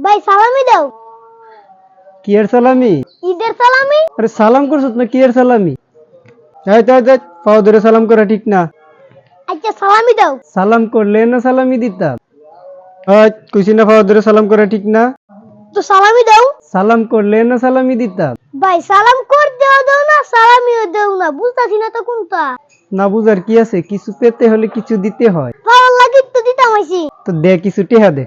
ভাই সালামি দাও। কি এর সালামি? ঈদের সালামি। আরে সালাম করছত না, কি এর সালামি? পাও ধরে সালাম করা ঠিক না। আচ্ছা সালামি দাও। সালাম করলে না সালামি দিতাম। কইছি না পাও ধরে সালাম করা ঠিক না। তো সালামি দাও। সালাম করলে না সালামি দিতাম। ভাই সালাম করতেও দাও না, সালামিও দাও না, বুঝতাছি না তো কোনটা। না বুঝার কি আছে, কিছু পেতে হলে কিছু দিতে হয়। ভালো লাগি তো দিতাম আইছি। তো দে কিছু টেহা দে।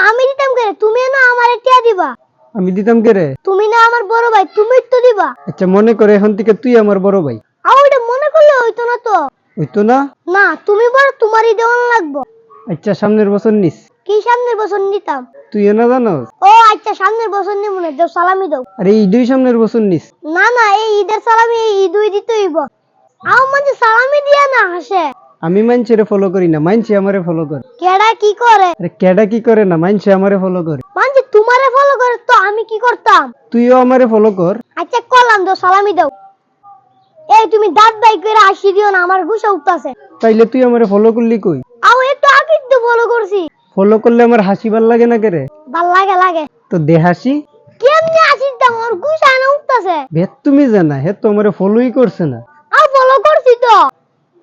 আমি দিতাম করে, তুমি না আমার টিয়া দিবা। আমি দিতাম কে রে? তুমি না আমার বড় ভাই, তুমি তো দিবা। আচ্ছা মনে করে এখন থেকে তুই আমার বড় ভাই। ওইটা মনে করলে হইতো না তো। হইতো না? না তুমি বড়, তোমারই দেওয়ান লাগবো। আচ্ছা সামনের বছর নিস। কি সামনের বছর নিতাম? তুই না জানোস? ও আচ্ছা সামনের বছর নিব না, দাও সালামি দাও। আরে ঈদই সামনের বছর নিস। না না, এই ঈদের সালামি এই ঈদই দিতে হইব। মানে সালামি দিয়া না হাসে। আমি মাইনছেরে ফলো করি না, মাইনছে আমারে ফলো করে। কেডা কি করে? আরে কেডা কি করে না, মাইনছে আমারে ফলো করে। মানে তোমারে ফলো করে তো আমি কি করতাম? তুইও আমারে ফলো কর। আচ্ছা করলাম, দাও সালামি দাও। এই তুমি দাঁত বাই করে হাসি দিও না, আমার গুসা উঠতাছে। তাইলে তুই আমারে ফলো করলি কই? একটু আগে তো ফলো করছি। ফলো করলে আমার হাসি ভাল লাগে না কেরে? ভাল লাগে লাগে। তো দে হাসি। কেমনে হাসি দাম, আমার গুসা না উঠতাছে। ভেদ তুমি জানা, হে তো আমারে ফলোই করছে না। ফলো করছি তো।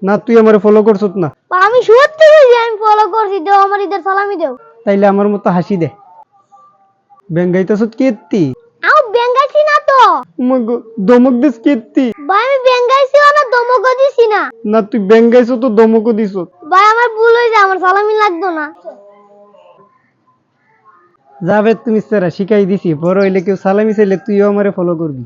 না তুই আমারে ফলো করছত না। আমি সত্যি বলছি আমি ফলো করছি, দাও আমার ঈদের সালামি দাও। তাইলে আমার মতো হাসি দে। বেঙ্গাইতাছত কীর্তি? আমি বেঙ্গাইছি না তো। মগো দমক দিস কীর্তি। ভাই আমি বেঙ্গাইছিও না, দমকও দিছি না। না তুই বেঙ্গাইছো তো দমকও দিছ। ভাই আমার ভুল হয়েছে, আমার সালামি লাগতো না। যাবে তুমি সেরা শিখাই দিছি, বড় হইলে কেউ সালামি চাইলে তুইও আমারে ফলো করবি।